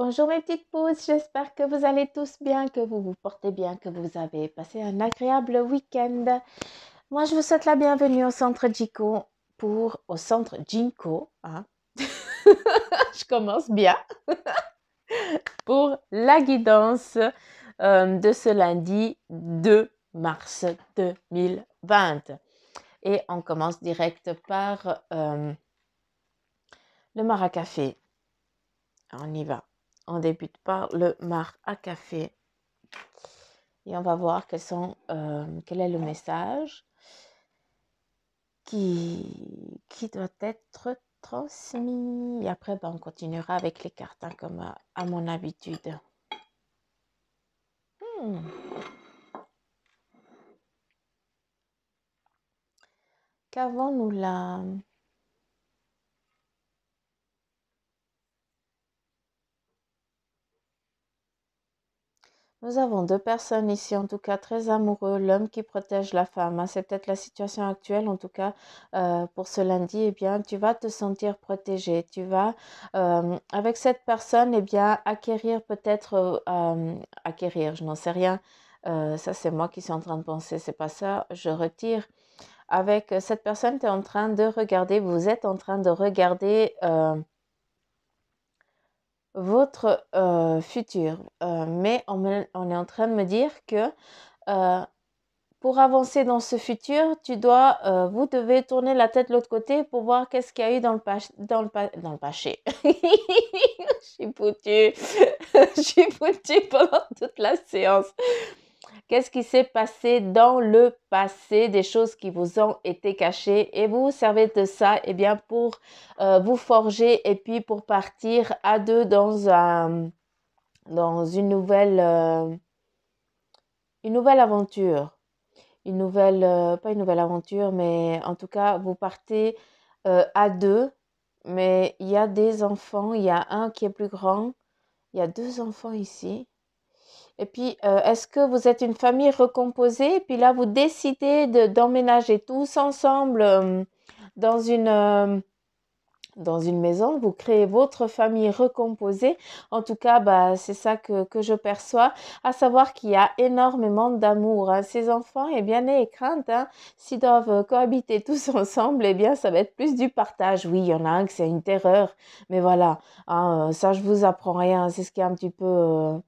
Bonjour mes petites pousses, j'espère que vous allez tous bien, que vous vous portez bien, que vous avez passé un agréable week-end. Moi, je vous souhaite la bienvenue au centre Jinko au centre Jinko, hein. Je commence bien pour la guidance de ce lundi 2 mars 2020. Et on commence direct par le mar à café. On y va. On débute par le mar à café. Et on va voir quel est le message qui doit être transmis. Et après, on continuera avec les cartes, hein, comme à mon habitude. Qu'avons-nous là? Nous avons deux personnes ici, en tout cas très amoureux, l'homme qui protège la femme, hein. C'est peut-être la situation actuelle, en tout cas pour ce lundi, eh bien, tu vas te sentir protégé. Tu vas, avec cette personne, eh bien, acquérir peut-être, acquérir, je n'en sais rien. Ça, c'est moi qui suis en train de penser, c'est pas ça, je retire. Avec cette personne, tu es en train de regarder, vous êtes en train de regarder votre futur. Mais on est en train de me dire que pour avancer dans ce futur, vous devez tourner la tête de l'autre côté pour voir qu'est-ce qu'il y a eu dans le passé. Je suis foutue. Je suis foutue pendant toute la séance. Qu'est-ce qui s'est passé dans le passé, des choses qui vous ont été cachées et vous vous servez de ça eh bien, pour vous forger et puis pour partir à deux dans une nouvelle aventure. Pas une nouvelle aventure, mais en tout cas, vous partez à deux, mais il y a des enfants, il y a un qui est plus grand, il y a deux enfants ici. Et puis, est-ce que vous êtes une famille recomposée? Et puis là, vous décidez d'emménager tous ensemble dans une maison, vous créez votre famille recomposée. En tout cas, bah, c'est ça que je perçois, à savoir qu'il y a énormément d'amour, hein. Ces enfants, eh bien, n'ayez crainte, hein, s'ils doivent cohabiter tous ensemble, eh bien, ça va être plus du partage. Oui, il y en a un que c'est une terreur, mais voilà, hein, ça, je vous apprends rien, c'est ce qui est un petit peu...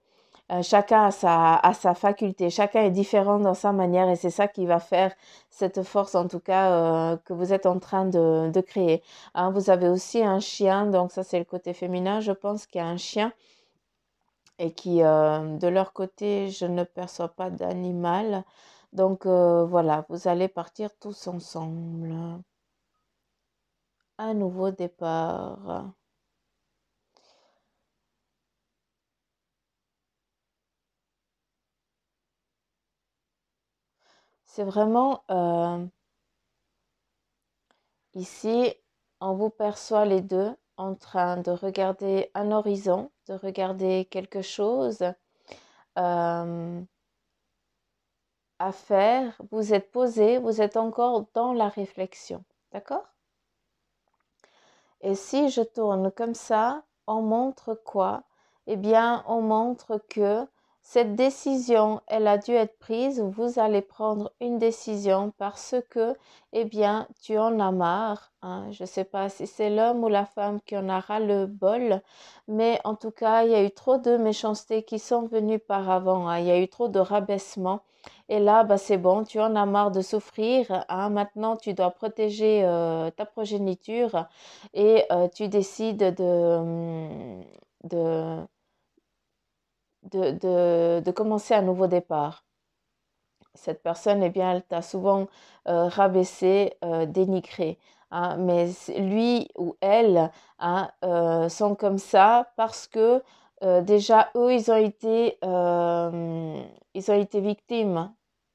chacun a sa faculté, chacun est différent dans sa manière et c'est ça qui va faire cette force en tout cas que vous êtes en train de créer. Hein, vous avez aussi un chien, donc ça c'est le côté féminin, je pense qu'il y a un chien et qui de leur côté je ne perçois pas d'animal. Donc voilà, vous allez partir tous ensemble. Un nouveau départ. C'est vraiment ici, on vous perçoit les deux en train de regarder un horizon, de regarder quelque chose à faire. Vous êtes posé, vous êtes encore dans la réflexion. D'accord? Et si je tourne comme ça, on montre quoi? Eh bien, on montre que cette décision, elle a dû être prise. Vous allez prendre une décision parce que, eh bien, tu en as marre, hein. Je ne sais pas si c'est l'homme ou la femme qui en a ras le bol, mais en tout cas, il y a eu trop de méchanceté qui sont venues par avant, hein. Il y a eu trop de rabaissement. Et là, bah, c'est bon, tu en as marre de souffrir, hein. Maintenant, tu dois protéger ta progéniture et tu décides de, de commencer un nouveau départ. Cette personne, eh bien, elle t'a souvent rabaissé, dénigré, hein, mais lui ou elle, hein, sont comme ça parce que déjà, eux, ils ont été victimes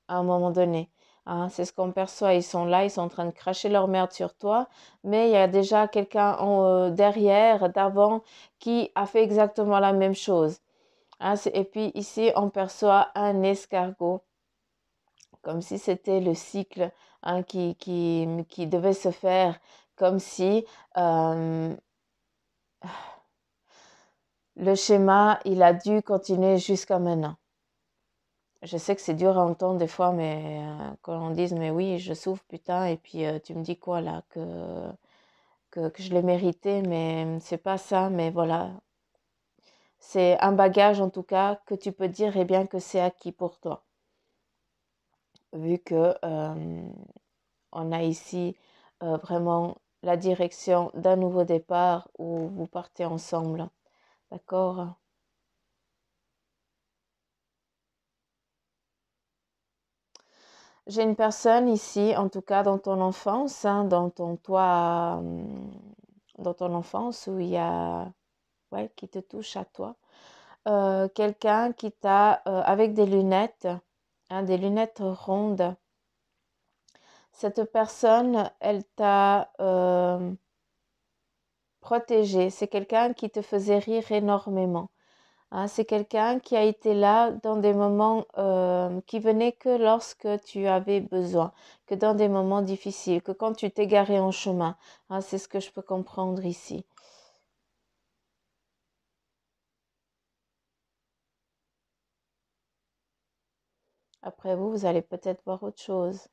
à un moment donné, hein. C'est ce qu'on perçoit. Ils sont là, ils sont en train de cracher leur merde sur toi, mais il y a déjà quelqu'un derrière, d'avant, qui a fait exactement la même chose, hein. Et puis ici, on perçoit un escargot comme si c'était le cycle, hein, qui devait se faire, comme si le schéma, il a dû continuer jusqu'à maintenant. Je sais que c'est dur à entendre des fois, mais quand on dit, mais oui, je souffre, putain, et puis tu me dis quoi là, que je l'ai mérité, mais c'est pas ça, mais voilà. C'est un bagage en tout cas que tu peux dire, eh bien, que c'est acquis pour toi. Vu que on a ici vraiment la direction d'un nouveau départ où vous partez ensemble. D'accord? J'ai une personne ici, en tout cas dans ton enfance, hein, dans ton toi, dans ton enfance où il y a, ouais, qui te touche à toi. Quelqu'un qui t'a, avec des lunettes, hein, des lunettes rondes. Cette personne, elle t'a protégé. C'est quelqu'un qui te faisait rire énormément. Hein, c'est quelqu'un qui a été là dans des moments qui venaient que lorsque tu avais besoin, que dans des moments difficiles, que quand tu t'es garé en chemin. Hein, c'est ce que je peux comprendre ici. Après vous, vous allez peut-être voir autre chose.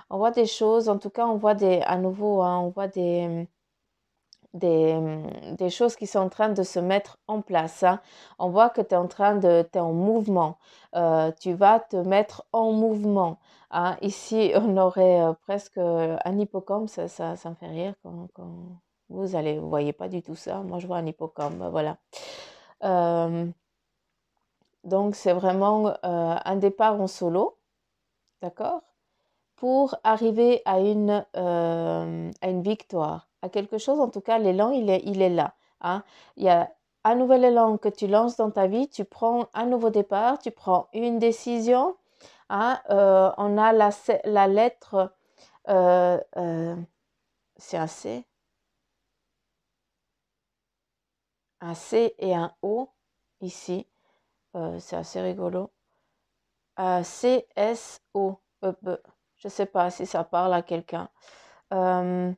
On voit des choses, en tout cas, on voit à nouveau, hein, on voit des choses qui sont en train de se mettre en place. Hein. On voit que tu es t'es en mouvement. Tu vas te mettre en mouvement. Hein. Ici, on aurait presque un hippocampe. Ça me fait rire quand vous voyez pas du tout ça. Moi, je vois un hippocampe. Voilà. Euh, donc, c'est vraiment un départ en solo. D'accord? Pour arriver à une victoire, à quelque chose. En tout cas, l'élan, il est là. Hein. Il y a un nouvel élan que tu lances dans ta vie, tu prends un nouveau départ, tu prends une décision. Hein. On a la lettre, c'est un C et un O ici. C'est assez rigolo. C-S-O. Je ne sais pas si ça parle à quelqu'un. Euh,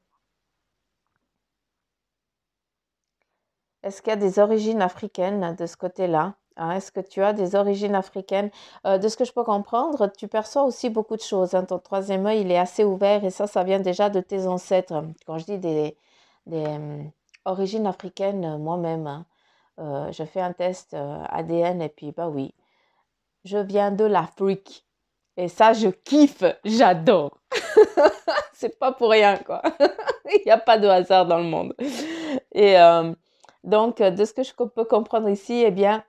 Est-ce qu'il y a des origines africaines de ce côté-là? Hein? Est-ce que tu as des origines africaines? De ce que je peux comprendre, tu perçois aussi beaucoup de choses. Hein. Ton troisième œil, il est assez ouvert et ça vient déjà de tes ancêtres. Quand je dis des origines africaines, moi-même, hein, je fais un test ADN et puis, bah oui, je viens de l'Afrique. Et ça, je kiffe, j'adore. C'est pas pour rien, quoi. Il n'y a pas de hasard dans le monde. Et donc, de ce que je peux comprendre ici, eh bien,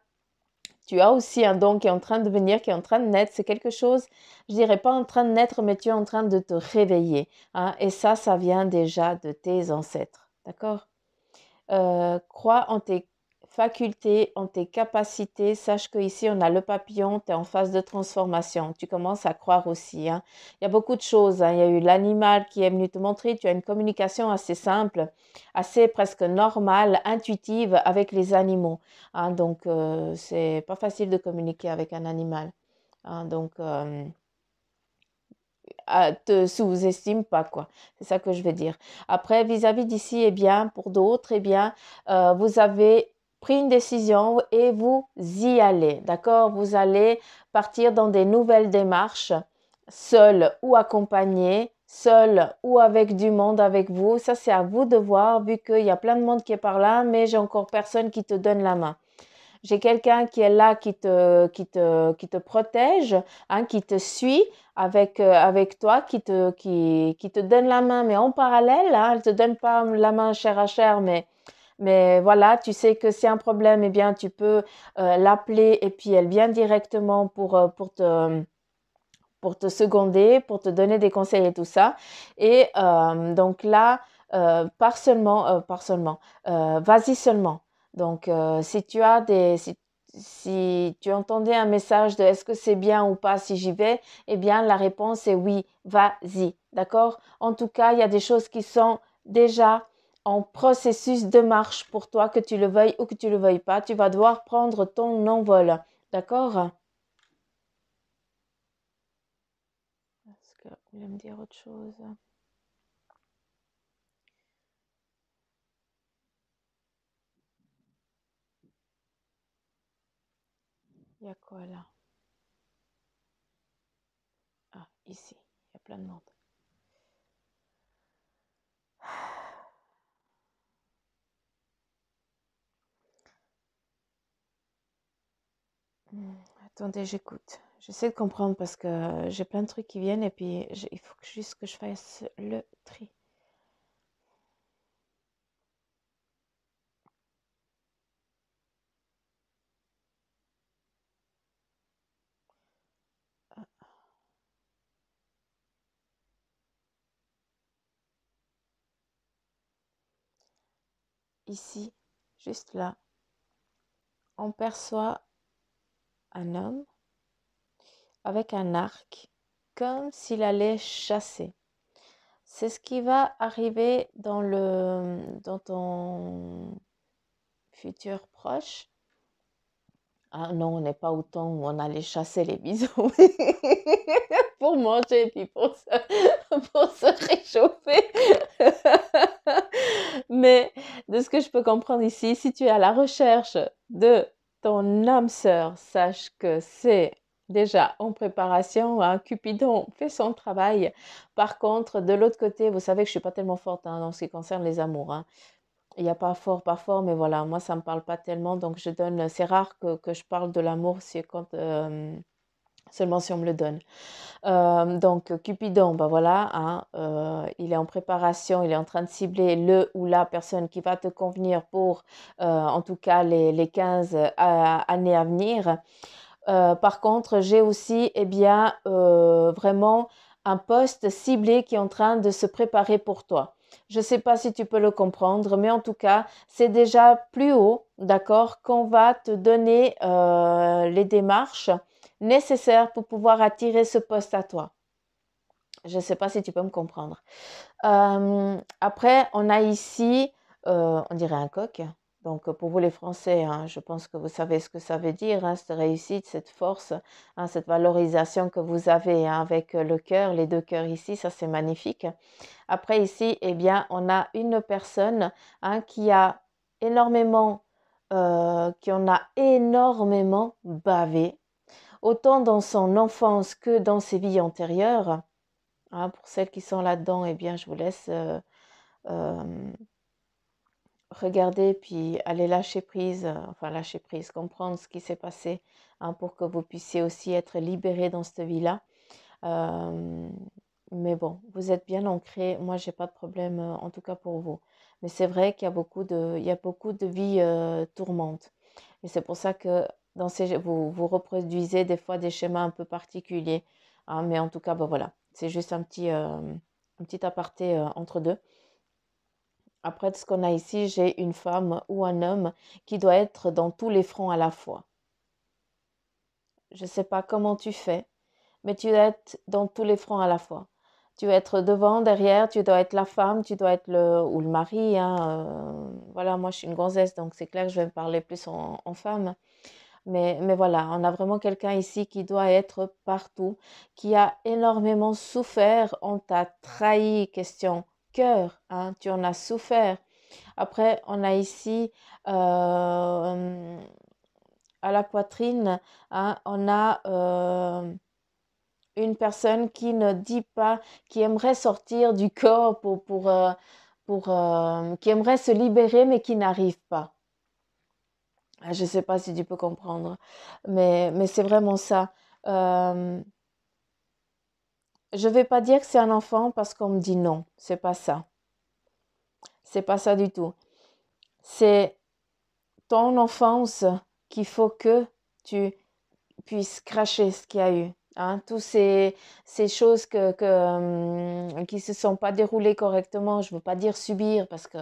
tu as aussi un don qui est en train de venir, qui est en train de naître. C'est quelque chose, je dirais pas en train de naître, mais tu es en train de te réveiller. Hein, et ça vient déjà de tes ancêtres. D'accord? Crois en tes facultés, en tes capacités. Sache qu'ici, on a le papillon, tu es en phase de transformation. Tu commences à croire aussi. Hein. Il y a beaucoup de choses. Hein. Il y a eu l'animal qui est venu te montrer. Tu as une communication assez simple, assez presque normale, intuitive avec les animaux. Hein. Donc, c'est pas facile de communiquer avec un animal. Hein. Donc, te sous-estime pas, quoi. C'est ça que je veux dire. Après, vis-à-vis d'ici, eh bien, pour d'autres, eh bien, vous avez pris une décision et vous y allez, d'accord? Vous allez partir dans des nouvelles démarches, seul ou accompagné, seul ou avec du monde avec vous. Ça, c'est à vous de voir, vu qu'il y a plein de monde qui est par là, mais j'ai encore personne qui te donne la main. J'ai quelqu'un qui est là, qui te protège, hein, qui te suit avec toi, qui te donne la main, mais en parallèle, hein, elle ne te donne pas la main chair à chair, mais voilà, tu sais que c'est un problème, eh bien, tu peux l'appeler et puis elle vient directement pour te seconder, pour te donner des conseils et tout ça. Et donc là, par seulement, vas-y seulement. Donc, si tu entendais un message de est-ce que c'est bien ou pas si j'y vais, eh bien, la réponse est oui, vas-y. D'accord? En tout cas, il y a des choses qui sont déjà en processus de marche pour toi, que tu le veuilles ou que tu le veuilles pas. Tu vas devoir prendre ton envol. D'accord? Est-ce que vous voulez me dire autre chose? Il y a quoi là? Ah, ici, il y a plein de monde. Attendez, j'écoute. J'essaie de comprendre parce que j'ai plein de trucs qui viennent et puis il faut juste que je fasse le tri. Ah, ici, juste là, on perçoit un homme avec un arc comme s'il allait chasser. C'est ce qui va arriver dans ton futur proche. Ah non, on n'est pas au temps où on allait chasser les bisons pour manger et puis pour se réchauffer. Mais de ce que je peux comprendre ici, si tu es à la recherche de ton âme sœur, sache que c'est déjà en préparation, hein. Cupidon fait son travail. Par contre, de l'autre côté, vous savez que je suis pas tellement forte, hein, dans ce qui concerne les amours, hein. Il n'y a pas fort, mais voilà, moi ça me parle pas tellement, donc je donne. C'est rare que je parle de l'amour, c'est quand seulement si on me le donne. Donc Cupidon, ben voilà, hein, il est en préparation, il est en train de cibler le ou la personne qui va te convenir pour, en tout cas, les 15 années à venir. Par contre, j'ai aussi, eh bien, vraiment un poste ciblé qui est en train de se préparer pour toi. Je ne sais pas si tu peux le comprendre, mais en tout cas, c'est déjà plus haut, d'accord, qu'on va te donner les démarches nécessaires pour pouvoir attirer ce poste à toi. Je ne sais pas si tu peux me comprendre. Après, on a ici, on dirait un coq. Donc, pour vous les Français, hein, je pense que vous savez ce que ça veut dire, hein, cette réussite, cette force, hein, cette valorisation que vous avez, hein, avec le cœur, les deux cœurs ici, ça c'est magnifique. Après ici, eh bien, on a une personne, hein, qui en a énormément bavé, autant dans son enfance que dans ses vies antérieures. Hein. Pour celles qui sont là-dedans, eh bien, je vous laisse euh, regarder puis aller lâcher prise, enfin lâcher prise, comprendre ce qui s'est passé, hein, pour que vous puissiez aussi être libéré dans cette vie-là. Euh, mais bon, vous êtes bien ancré. Moi, j'ai pas de problème, en tout cas pour vous. Mais c'est vrai qu'il y a il y a beaucoup de vies tourmentes. Et c'est pour ça que vous reproduisez des fois des schémas un peu particuliers. Hein, mais en tout cas, ben voilà, c'est juste un petit aparté entre deux. Après, de ce qu'on a ici, j'ai une femme ou un homme qui doit être dans tous les fronts à la fois. Je ne sais pas comment tu fais, mais tu dois être dans tous les fronts à la fois. Tu dois être devant, derrière, tu dois être la femme, tu dois être ou le mari, hein, voilà, moi je suis une gonzesse, donc c'est clair que je vais me parler plus en femme. Mais voilà, on a vraiment quelqu'un ici qui doit être partout, qui a énormément souffert. On t'a trahi, question cœur, hein, tu en as souffert. Après, on a ici à la poitrine, hein, on a une personne qui ne dit pas, qui aimerait sortir du corps qui aimerait se libérer mais qui n'arrive pas. Ah, je ne sais pas si tu peux comprendre, mais c'est vraiment ça. Euh, je ne vais pas dire que c'est un enfant parce qu'on me dit non, c'est pas ça. C'est pas ça du tout. C'est ton enfance qu'il faut que tu puisses cracher ce qu'il y a eu. Hein, tous ces choses qui se sont pas déroulées correctement, je veux pas dire subir parce que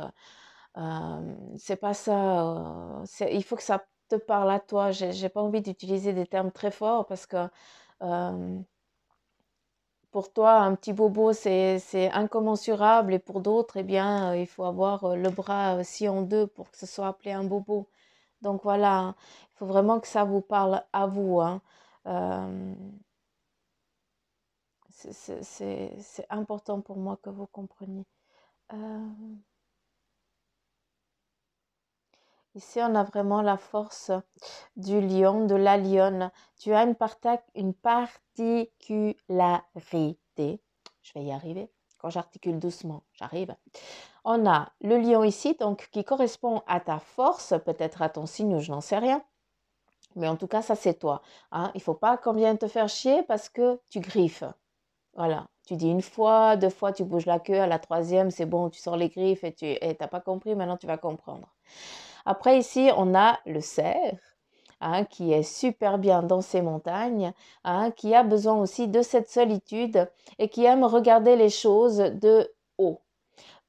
c'est pas ça. Il faut que ça te parle à toi. J'ai pas envie d'utiliser des termes très forts parce que euh, pour toi, un petit bobo, c'est incommensurable et pour d'autres, eh bien, il faut avoir le bras scié en deux pour que ce soit appelé un bobo. Donc voilà, hein, il faut vraiment que ça vous parle à vous. Hein. Euh, c'est important pour moi que vous compreniez. Euh, Ici, on a vraiment la force du lion, de la lionne. Tu as une particularité. Je vais y arriver. Quand j'articule doucement, j'arrive. On a le lion ici, donc qui correspond à ta force, peut-être à ton signe, je n'en sais rien. Mais en tout cas, ça c'est toi. Hein. Il ne faut pas qu'on vienne te faire chier parce que tu griffes. Voilà. Tu dis une fois, deux fois, tu bouges la queue. À la troisième, c'est bon, tu sors les griffes et tu n'as pas compris. Maintenant, tu vas comprendre. Après, ici, on a le cerf. Hein, qui est super bien dans ces montagnes, hein, qui a besoin aussi de cette solitude et qui aime regarder les choses de haut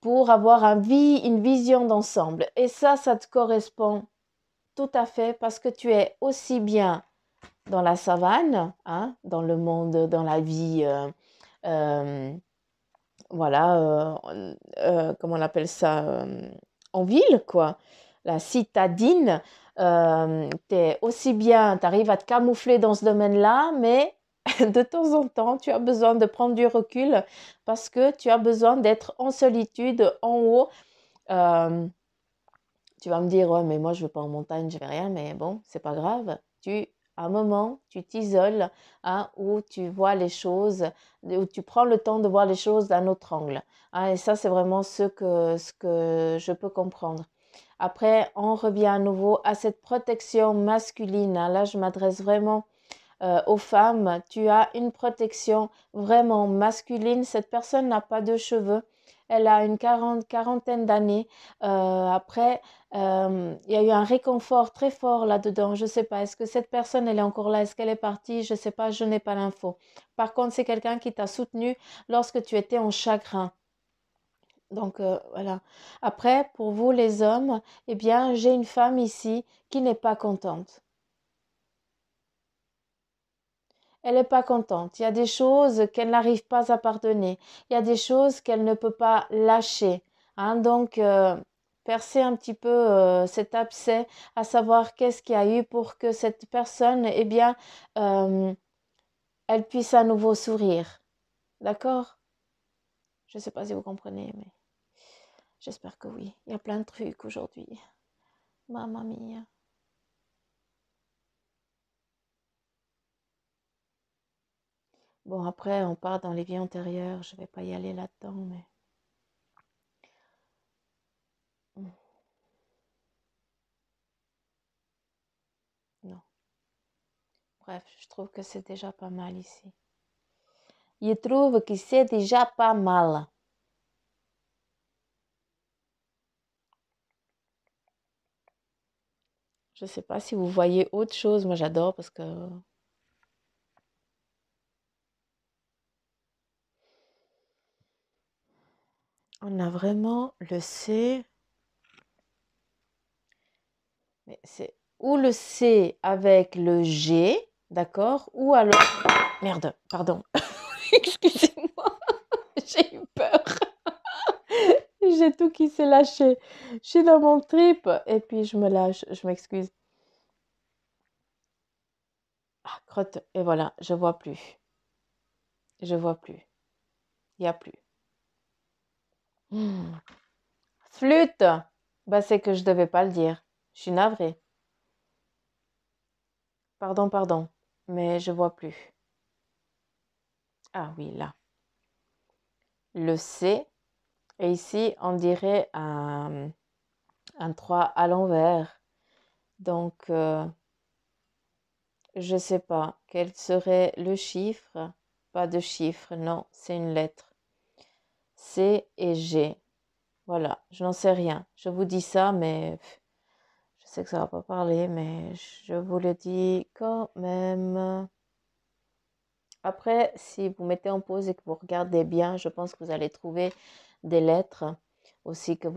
pour avoir une vision d'ensemble. Et ça te correspond tout à fait parce que tu es aussi bien dans la savane, hein, dans le monde, dans la vie, euh, voilà, comment on appelle ça, en ville, quoi, la citadine. Tu es aussi bien, tu arrives à te camoufler dans ce domaine-là, mais de temps en temps, tu as besoin de prendre du recul parce que tu as besoin d'être en solitude, en haut. Euh, Tu vas me dire, ouais, mais moi, je ne vais pas en montagne, je ne vais rien, mais bon, c'est pas grave. À un moment, tu t'isoles, hein, où tu vois les choses, où tu prends le temps de voir les choses d'un autre angle. Hein, et ça, c'est vraiment ce que je peux comprendre. Après, on revient à nouveau à cette protection masculine. Hein. Là, je m'adresse vraiment aux femmes. Tu as une protection vraiment masculine. Cette personne n'a pas de cheveux. Elle a une quarantaine d'années. Après, il y a eu un réconfort très fort là-dedans. Je ne sais pas. Est-ce que cette personne, elle est encore là? Est-ce qu'elle est partie? Je ne sais pas. Je n'ai pas l'info. Par contre, c'est quelqu'un qui t'a soutenu lorsque tu étais en chagrin. Donc voilà. Après, pour vous les hommes, eh bien, j'ai une femme ici qui n'est pas contente. Elle n'est pas contente. Il y a des choses qu'elle n'arrive pas à pardonner. Il y a des choses qu'elle ne peut pas lâcher. Hein. Donc, percer un petit peu cet abcès, à savoir qu'est-ce qu'il y a eu pour que cette personne, eh bien, euh, elle puisse à nouveau sourire. D'accord? Je ne sais pas si vous comprenez, mais j'espère que oui. Il y a plein de trucs aujourd'hui. Mamma mia. Bon, après, on part dans les vies antérieures. Je ne vais pas y aller là-dedans, mais... hmm, non. Bref, je trouve que c'est déjà pas mal ici. Je trouve que c'est déjà pas mal. Je ne sais pas si vous voyez autre chose. Moi, j'adore parce que on a vraiment le C. Mais c'est ou le C avec le G, d'accord? Ou alors... Merde, pardon. Excusez-moi, j'ai eu peur. J'ai tout qui s'est lâché. Je suis dans mon trip et puis je me lâche. Je m'excuse. Ah, crotte. Et voilà, je vois plus. Je vois plus. Il n'y a plus. Hmm. Flûte! Bah, c'est que je devais pas le dire. Je suis navrée. Pardon, pardon. Mais je vois plus. Ah oui, là. Le C. Et ici, on dirait un 3 à l'envers. Donc, je sais pas quel serait le chiffre. Pas de chiffre, non, c'est une lettre. C et G. Voilà, je n'en sais rien. Je vous dis ça, mais je sais que ça va pas parler, mais je vous le dis quand même. Après, si vous mettez en pause et que vous regardez bien, je pense que vous allez trouver des lettres aussi que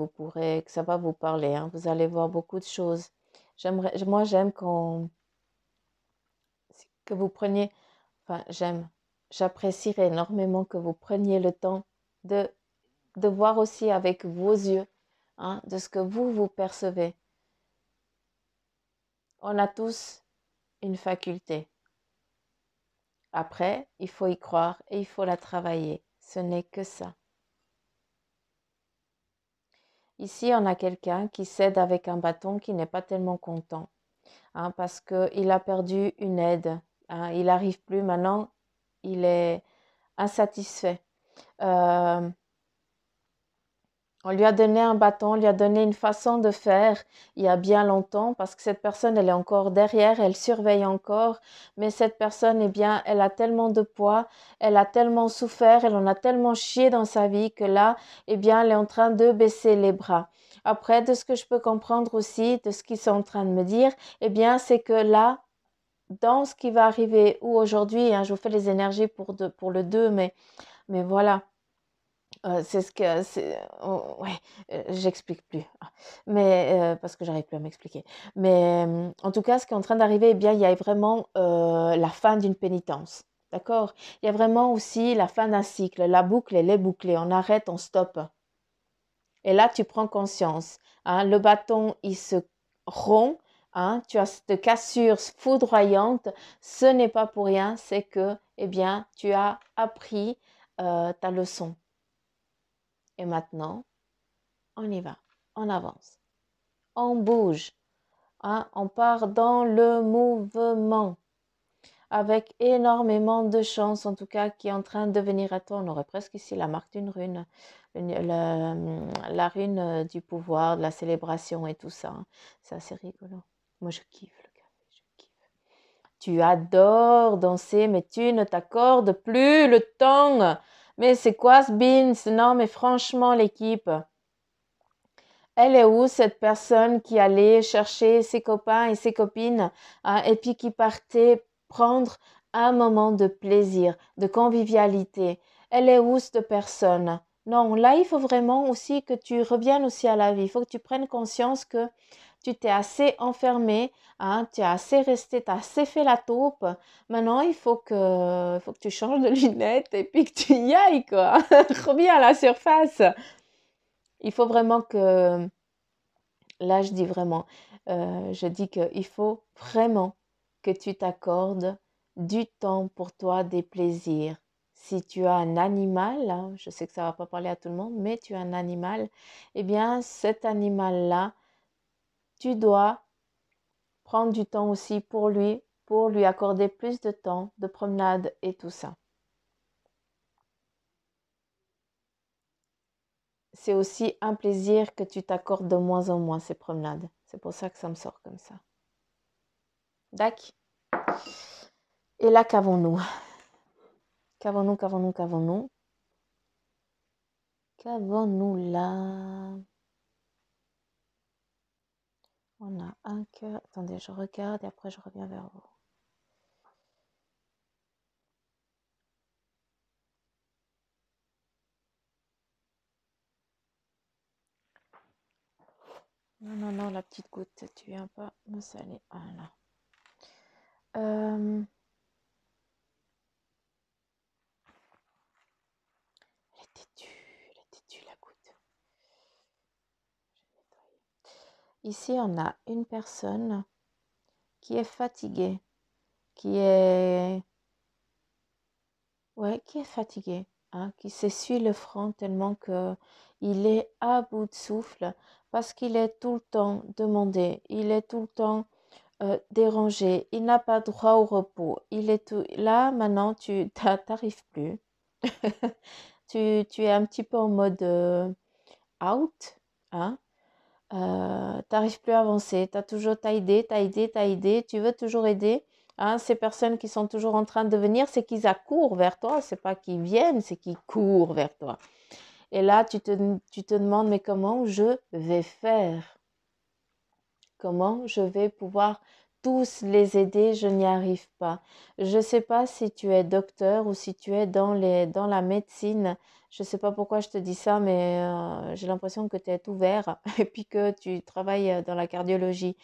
ça va vous parler. Hein. Vous allez voir beaucoup de choses. Moi, j'aime que vous preniez, enfin, j'apprécierais énormément que vous preniez le temps de, de voir aussi avec vos yeux, hein, de ce que vous percevez. On a tous une faculté. Après, il faut y croire et il faut la travailler. Ce n'est que ça. Ici, on a quelqu'un qui cède avec un bâton qui n'est pas tellement content, hein, parce qu'il a perdu une aide, hein, il n'arrive plus maintenant, il est insatisfait. Euh, On lui a donné un bâton, on lui a donné une façon de faire il y a bien longtemps parce que cette personne, elle est encore derrière, elle surveille encore, mais cette personne, eh bien, elle a tellement de poids, elle a tellement souffert, elle en a tellement chié dans sa vie que là, eh bien, elle est en train de baisser les bras. Après, de ce que je peux comprendre aussi, de ce qu'ils sont en train de me dire, eh bien, c'est que là, dans ce qui va arriver, ou aujourd'hui, hein, je vous fais les énergies pour le 2, mais voilà. C'est ce que c'est ouais, j'explique plus. Mais parce que j'arrive plus à m'expliquer. Mais en tout cas, ce qui est en train d'arriver, eh bien, il y a vraiment, la fin d'une pénitence. D'accord? Il y a vraiment aussi la fin d'un cycle. La boucle, elle est bouclée. On arrête, on stoppe. Et là, tu prends conscience, hein. Le bâton, il se rompt, hein. Tu as cette cassure foudroyante. Ce n'est pas pour rien, c'est que, eh bien, tu as appris, ta leçon. Et maintenant, on y va, on avance, on bouge, hein, on part dans le mouvement avec énormément de chance, en tout cas, qui est en train de venir à toi. On aurait presque ici la marque d'une rune, la rune du pouvoir, de la célébration et tout ça, hein. C'est assez rigolo. Moi, je kiffe le café, je kiffe. Tu adores danser, mais tu ne t'accordes plus le temps. Mais c'est quoi ce beans? Non, mais franchement, l'équipe. Elle est où cette personne qui allait chercher ses copains et ses copines, hein, et puis qui partait prendre un moment de plaisir, de convivialité? Elle est où cette personne? Non, là, il faut vraiment aussi que tu reviennes aussi à la vie. Il faut que tu prennes conscience que tu t'es assez enfermé, hein, tu as assez resté, tu as assez fait la taupe. Maintenant, il faut que tu changes de lunettes et puis que tu y ailles, quoi. Reviens à la surface. Il faut vraiment que là, je dis vraiment, je dis qu'il faut vraiment que tu t'accordes du temps pour toi, des plaisirs. Si tu as un animal, hein, je sais que ça ne va pas parler à tout le monde, mais tu as un animal, eh bien, cet animal-là, tu dois prendre du temps aussi pour lui accorder plus de temps de promenade et tout ça. C'est aussi un plaisir que tu t'accordes de moins en moins, ces promenades. C'est pour ça que ça me sort comme ça. D'accord? Et là, qu'avons-nous? Qu'avons-nous, qu'avons-nous, qu'avons-nous? Qu'avons-nous là? On a un cœur. Attendez, je regarde et après je reviens vers vous. Non, non, non, la petite goutte, tu viens pas me saler. Voilà. Elle est têtue, la goutte. Ici, on a une personne qui est fatiguée, qui est, ouais, qui est fatiguée, hein, qui s'essuie le front tellement que il est à bout de souffle parce qu'il est tout le temps demandé, il est tout le temps dérangé, il n'a pas droit au repos. Il est tout... Là, maintenant, tu t'arrives plus. Tu es un petit peu en mode out, hein? T'arrives plus à avancer. T'as aidé, tu veux toujours aider. Hein? Ces personnes qui sont toujours en train de venir, c'est qu'ils accourent vers toi. C'est pas qu'ils viennent, c'est qu'ils courent vers toi. Et là, tu te demandes, mais comment je vais faire? Comment je vais pouvoir tous les aider? Je n'y arrive pas. Je ne sais pas si tu es docteur ou si tu es dans la médecine. Je ne sais pas pourquoi je te dis ça, mais j'ai l'impression que tu es ouvert et puis que tu travailles dans la cardiologie.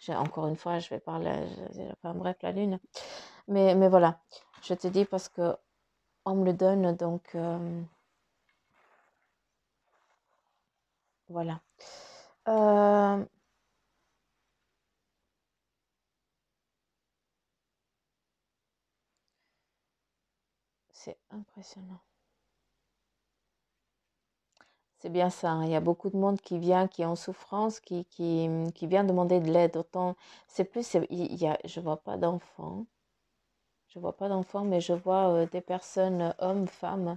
Encore une fois, je vais parler, enfin bref, la lune. Mais voilà, je te dis parce que on me le donne, donc voilà. Euh, c'est impressionnant. C'est bien ça, hein. Il y a beaucoup de monde qui vient, qui est en souffrance, qui vient demander de l'aide. Autant, c'est plus, je vois pas d'enfants. Je vois pas d'enfants, mais je vois des personnes, hommes, femmes.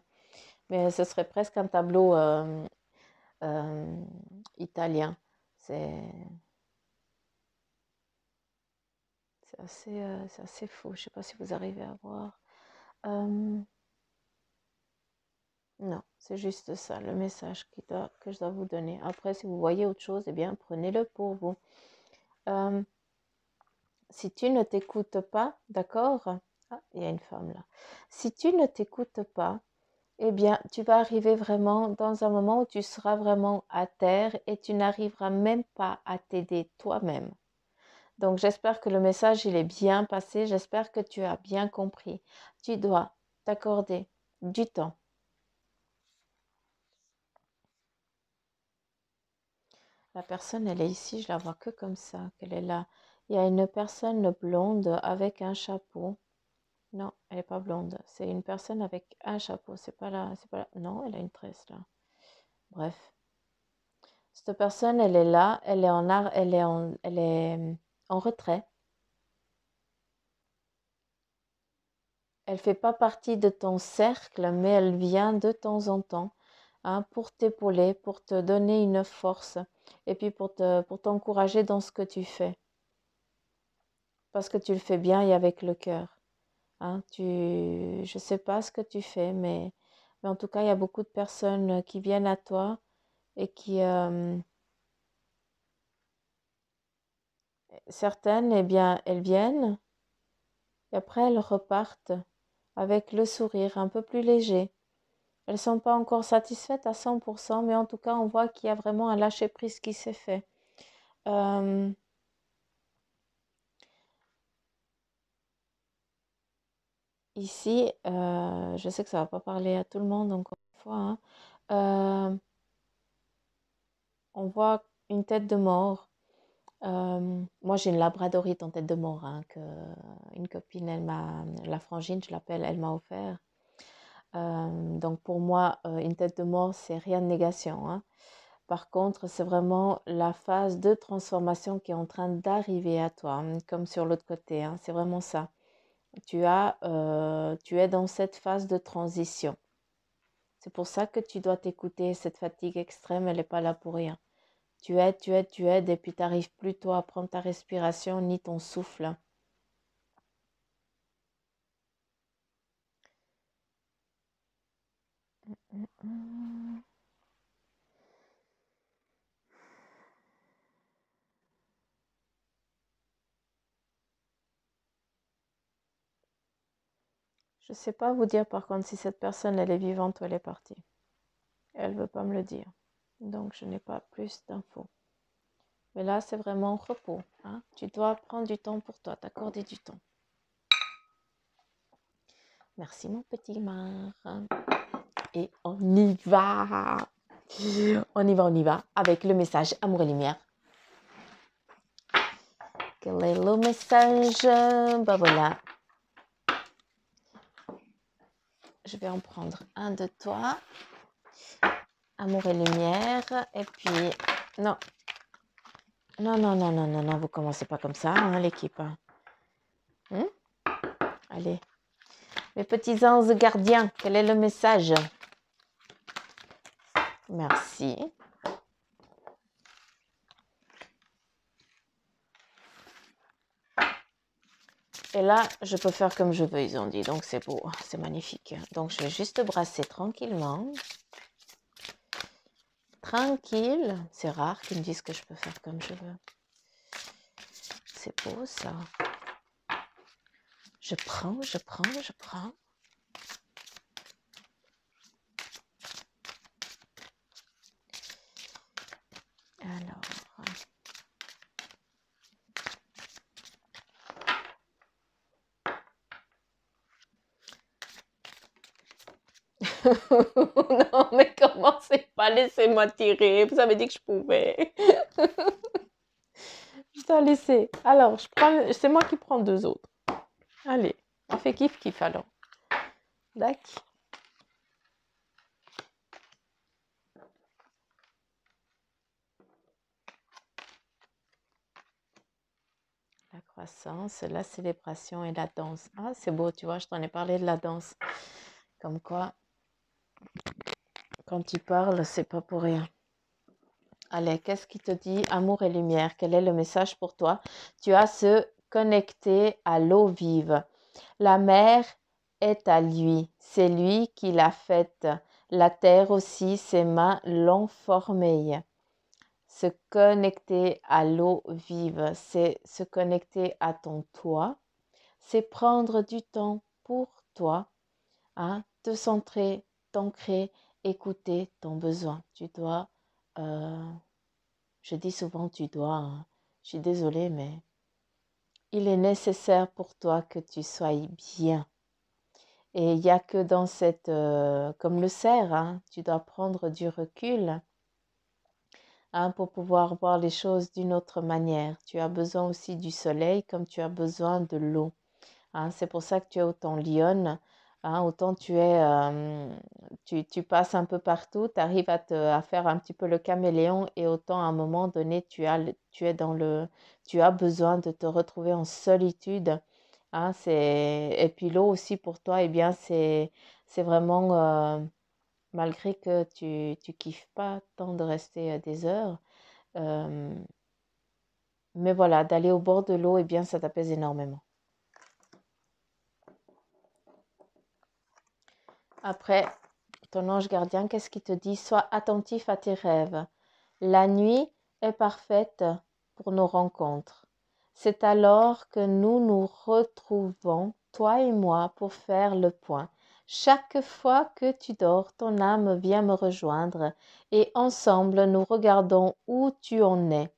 Mais ce serait presque un tableau euh, italien. C'est c'est assez fou. Je sais pas si vous arrivez à voir. Euh, non, c'est juste ça, le message que je dois vous donner. Après, si vous voyez autre chose, eh bien, prenez-le pour vous. Euh, Si tu ne t'écoutes pas, d'accord? Ah, il y a une femme là. Si tu ne t'écoutes pas, eh bien, tu vas arriver vraiment dans un moment où tu seras vraiment à terre et tu n'arriveras même pas à t'aider toi-même. Donc, j'espère que le message, il est bien passé. J'espère que tu as bien compris. Tu dois t'accorder du temps. La personne, elle est ici, je la vois que comme ça, qu'elle est là. Il y a une personne blonde avec un chapeau. Non, elle n'est pas blonde. C'est une personne avec un chapeau. C'est pas là. Non, elle a une tresse là. Bref. Cette personne, elle est là. Elle est en art. Elle est en retrait. Elle fait pas partie de ton cercle, mais elle vient de temps en temps, hein, pour t'épauler, pour te donner une force et puis pour t'encourager dans ce que tu fais. Parce que tu le fais bien et avec le cœur. Hein, je sais pas ce que tu fais, mais en tout cas, il y a beaucoup de personnes qui viennent à toi et certaines, eh bien, elles viennent et après elles repartent avec le sourire un peu plus léger. Elles ne sont pas encore satisfaites à 100%, mais en tout cas, on voit qu'il y a vraiment un lâcher-prise qui s'est fait. Euh, Ici, je sais que ça ne va pas parler à tout le monde encore une fois, hein. Euh, on voit une tête de mort. Moi, j'ai une labradorite en tête de mort, hein, que une copine, la frangine, je l'appelle, elle m'a offert. Donc pour moi, une tête de mort, c'est rien de négation, hein. Par contre, c'est vraiment la phase de transformation qui est en train d'arriver à toi, hein, comme sur l'autre côté, hein. C'est vraiment ça. Tu es dans cette phase de transition. C'est pour ça que tu dois t'écouter. Cette fatigue extrême, elle n'est pas là pour rien. Tu aides, et puis tu n'arrives plus toi à prendre ta respiration ni ton souffle. Je ne sais pas vous dire par contre si cette personne elle est vivante ou elle est partie. Elle ne veut pas me le dire. Donc je n'ai pas plus d'infos. Mais là c'est vraiment repos, hein. Tu dois prendre du temps pour toi, t'accorder du temps. Merci mon petit Mar. Et on y va. On y va avec le message Amour et Lumière. Quel est le message? Ben voilà. Je vais en prendre un de toi. Amour et Lumière. Et puis, non. Non, non, non, non, non, non, vous commencez pas comme ça, hein, l'équipe. Allez. Mes petits anges gardiens, quel est le message? Merci. Et là, je peux faire comme je veux, ils ont dit. Donc, c'est beau, c'est magnifique. Donc, je vais juste brasser tranquillement. Tranquille. C'est rare qu'ils me disent que je peux faire comme je veux. C'est beau, ça. Je prends, je prends, je prends. Alors. Non, mais commencez pas, laissez-moi tirer. Vous avez dit que je pouvais. Je dois laisser. Alors, c'est moi qui prends deux autres. Allez, on fait kiff alors. D'accord. croissance, la célébration et la danse. Ah, c'est beau, tu vois, je t'en ai parlé de la danse. Comme quoi, quand tu parles, c'est pas pour rien. Allez, qu'est-ce qui te dit amour et lumière? Quel est le message pour toi? Tu as se connecter à l'eau vive. La mer est à lui, c'est lui qui l'a faite. La terre aussi, ses mains l'ont formée. Se connecter à l'eau vive, c'est se connecter à ton toi, c'est prendre du temps pour toi, hein, te centrer, t'ancrer, écouter ton besoin. Tu dois, euh, je dis souvent tu dois, hein. Je suis désolée, mais il est nécessaire pour toi que tu sois bien. Et il n'y a que dans cette, comme le cerf, hein, tu dois prendre du recul, hein, pour pouvoir voir les choses d'une autre manière. Tu as besoin aussi du soleil comme tu as besoin de l'eau. Hein. C'est pour ça que tu es autant lionne, hein, autant tu passes un peu partout, tu arrives à faire un petit peu le caméléon et autant à un moment donné, tu as besoin de te retrouver en solitude. Hein, et puis l'eau aussi pour toi, eh bien, c'est vraiment, malgré que tu kiffes pas tant de rester des heures, euh, mais voilà, d'aller au bord de l'eau, eh bien, ça t'apaise énormément. Après, ton ange gardien, qu'est-ce qu'il te dit? Sois attentif à tes rêves. La nuit est parfaite pour nos rencontres. C'est alors que nous nous retrouvons, toi et moi, pour faire le point. Chaque fois que tu dors, ton âme vient me rejoindre et ensemble nous regardons où tu en es.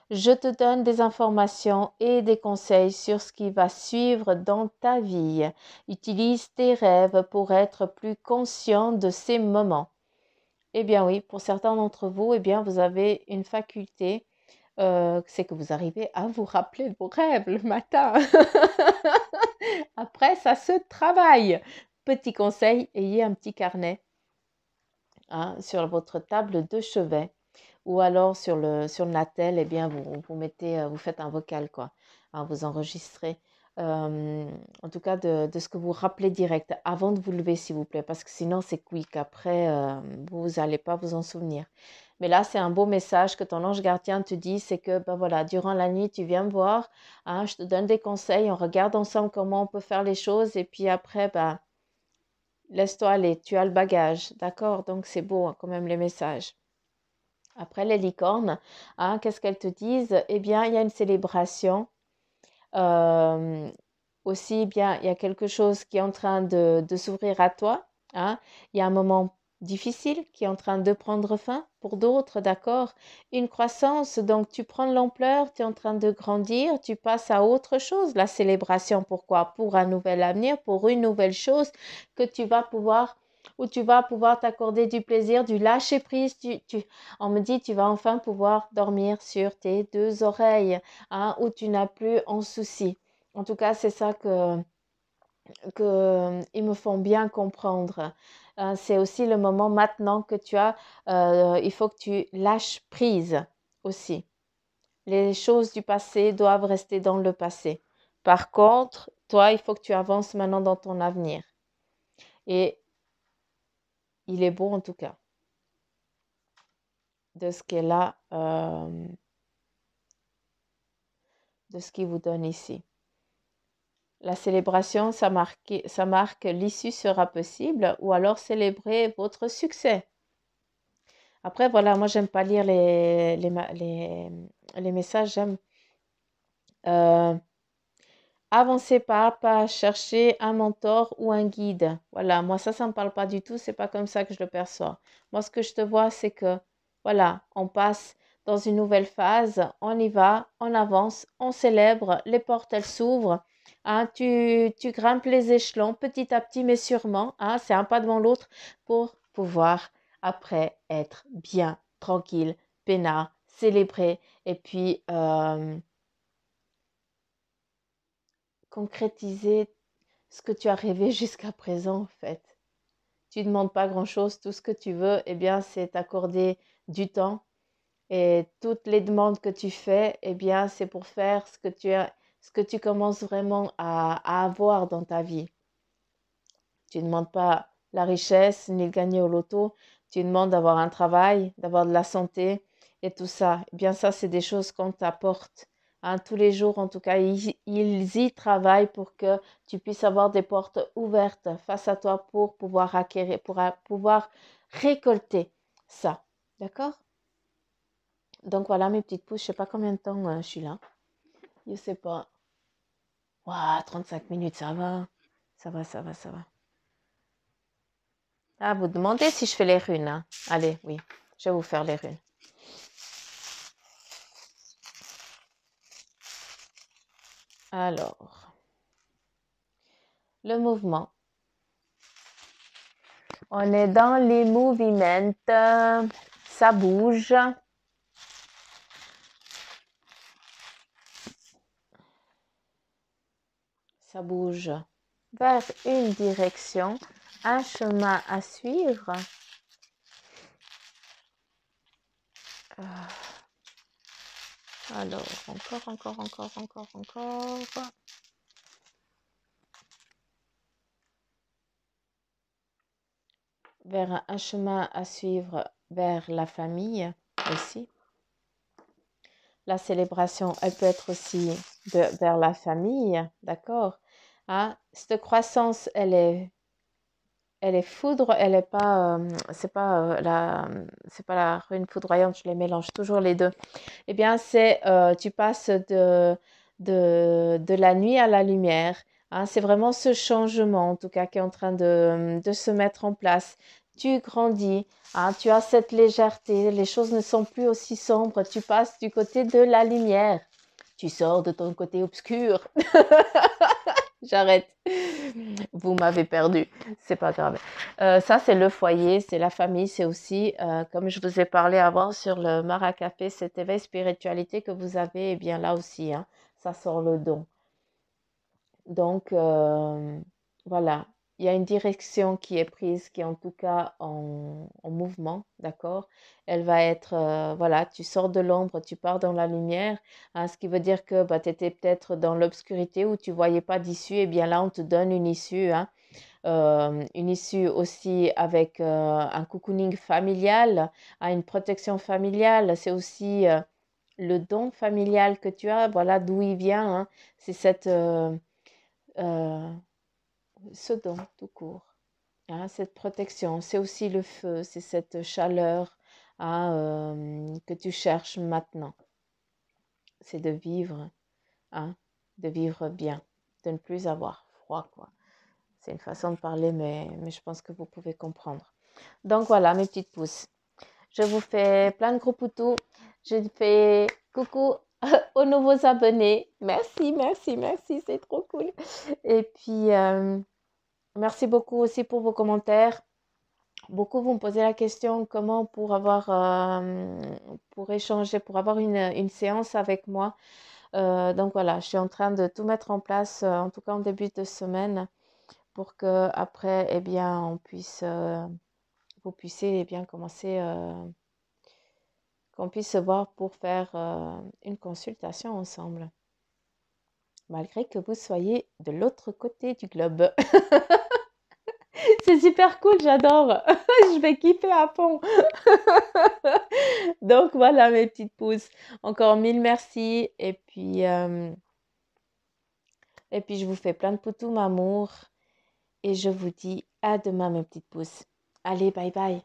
Je te donne des informations et des conseils sur ce qui va suivre dans ta vie. Utilise tes rêves pour être plus conscient de ces moments. Eh bien oui, pour certains d'entre vous, eh bien vous avez une faculté, c'est que vous arrivez à vous rappeler de vos rêves le matin. Après, ça se travaille. Petit conseil, ayez un petit carnet, hein, sur votre table de chevet. Ou alors sur le Natel, eh bien, vous mettez, vous faites un vocal, quoi. Hein, vous enregistrez. En tout cas, de ce que vous rappelez direct, avant de vous lever, s'il vous plaît, parce que sinon, c'est quick. Après, vous n'allez pas vous en souvenir. Mais là, c'est un beau message que ton ange gardien te dit, c'est que, ben voilà, durant la nuit, tu viens me voir, hein, je te donne des conseils, on regarde ensemble comment on peut faire les choses, et puis après, ben, laisse-toi aller, tu as le bagage, d'accord? Donc, c'est beau, hein, quand même, les messages. Après les licornes, hein, qu'est-ce qu'elles te disent? Eh bien, il y a une célébration. Euh, Aussi, eh bien, il y a quelque chose qui est en train de s'ouvrir à toi. Hein. Il y a un moment difficile qui est en train de prendre fin pour d'autres, d'accord? Une croissance, donc tu prends de l'ampleur, tu es en train de grandir, tu passes à autre chose. La célébration, pourquoi? Pour un nouvel avenir, pour une nouvelle chose que tu vas pouvoir où tu vas pouvoir t'accorder du plaisir, du lâcher prise. On me dit, tu vas enfin pouvoir dormir sur tes deux oreilles, hein, où tu n'as plus en souci. En tout cas, c'est ça que ils me font bien comprendre. C'est aussi le moment maintenant que tu as, il faut que tu lâches prise aussi. Les choses du passé doivent rester dans le passé. Par contre, toi, il faut que tu avances maintenant dans ton avenir. Et il est beau en tout cas de ce qu'elle a, de ce qu'il vous donne ici. La célébration, ça marque l'issue sera possible ou alors célébrer votre succès. Après, voilà, moi, j'aime pas lire les messages. J'aime euh, avancer pas à pas, chercher un mentor ou un guide. Voilà, moi, ça me parle pas du tout. C'est pas comme ça que je le perçois. Moi, ce que je te vois, c'est que, voilà, on passe dans une nouvelle phase. On y va, on avance, on célèbre. Les portes, elles s'ouvrent. Hein, tu grimpes les échelons petit à petit, mais sûrement. Hein, c'est un pas devant l'autre pour pouvoir après être bien, tranquille, peinard, célébrer et puis concrétiser ce que tu as rêvé jusqu'à présent en fait. Tu ne demandes pas grand-chose, tout ce que tu veux, eh bien, c'est t'accorder du temps et toutes les demandes que tu fais, eh bien, c'est pour faire ce que tu as, ce que tu commences vraiment à avoir dans ta vie. Tu ne demandes pas la richesse ni le gagner au loto, tu demandes d'avoir un travail, d'avoir de la santé et tout ça. Eh bien, ça, c'est des choses qu'on t'apporte. Hein, tous les jours, en tout cas, ils y travaillent pour que tu puisses avoir des portes ouvertes face à toi pour pouvoir acquérir, pouvoir récolter ça. D'accord? Donc voilà mes petites pouces, je sais pas combien de temps je suis là. Je sais pas. Ouah, 35 minutes, ça va. Ça va, ça va, ça va. Ah, vous demandez si je fais les runes. Hein. Allez, oui, je vais vous faire les runes. Alors, le mouvement. On est dans les movements. Ça bouge. Ça bouge vers une direction, un chemin à suivre. Alors, encore. Vers un chemin à suivre vers la famille aussi. La célébration, elle peut être aussi vers la famille, d'accord? Hein? Cette croissance, elle est foudre, elle est pas, c'est pas la rune foudroyante, je les mélange toujours les deux. Eh bien, tu passes de la nuit à la lumière. Hein, c'est vraiment ce changement, en tout cas, qui est en train de se mettre en place. Tu grandis, hein, tu as cette légèreté, les choses ne sont plus aussi sombres, tu passes du côté de la lumière. Tu sors de ton côté obscur. J'arrête. Vous m'avez perdu. C'est pas grave. Ça, c'est le foyer, c'est la famille. C'est aussi, comme je vous ai parlé avant sur le Maracafé, cet éveil spiritualité que vous avez, eh bien là aussi, hein, ça sort le don. Donc, voilà. Il y a une direction qui est prise, qui est en tout cas en mouvement, d'accord? Elle va être, voilà, tu sors de l'ombre, tu pars dans la lumière, hein, ce qui veut dire que bah, tu étais peut-être dans l'obscurité où tu ne voyais pas d'issue, et bien là, on te donne une issue, hein, une issue aussi avec un cocooning familial, hein, une protection familiale, c'est aussi le don familial que tu as, voilà d'où il vient, hein, c'est euh, ce don tout court. Hein, cette protection, c'est aussi le feu, c'est cette chaleur, hein, que tu cherches maintenant. C'est hein, de vivre bien, de ne plus avoir froid, quoi. C'est une façon de parler, mais je pense que vous pouvez comprendre. Donc voilà, mes petites pousses. Je vous fais plein de gros poutous. Je fais coucou aux nouveaux abonnés. Merci, merci, merci, c'est trop cool. Et puis, merci beaucoup aussi pour vos commentaires. Beaucoup vous me posez la question comment pour échanger, pour avoir une séance avec moi. Donc voilà, je suis en train de tout mettre en place, en tout cas en début de semaine, pour que après, eh bien, vous puissiez eh bien commencer, qu'on puisse se voir pour faire une consultation ensemble, malgré que vous soyez de l'autre côté du globe. C'est super cool, j'adore. Je vais kiffer à fond. Donc voilà mes petites pousses. Encore mille merci. Et puis je vous fais plein de poutous, m'amour. Et je vous dis à demain mes petites pousses. Allez, bye bye.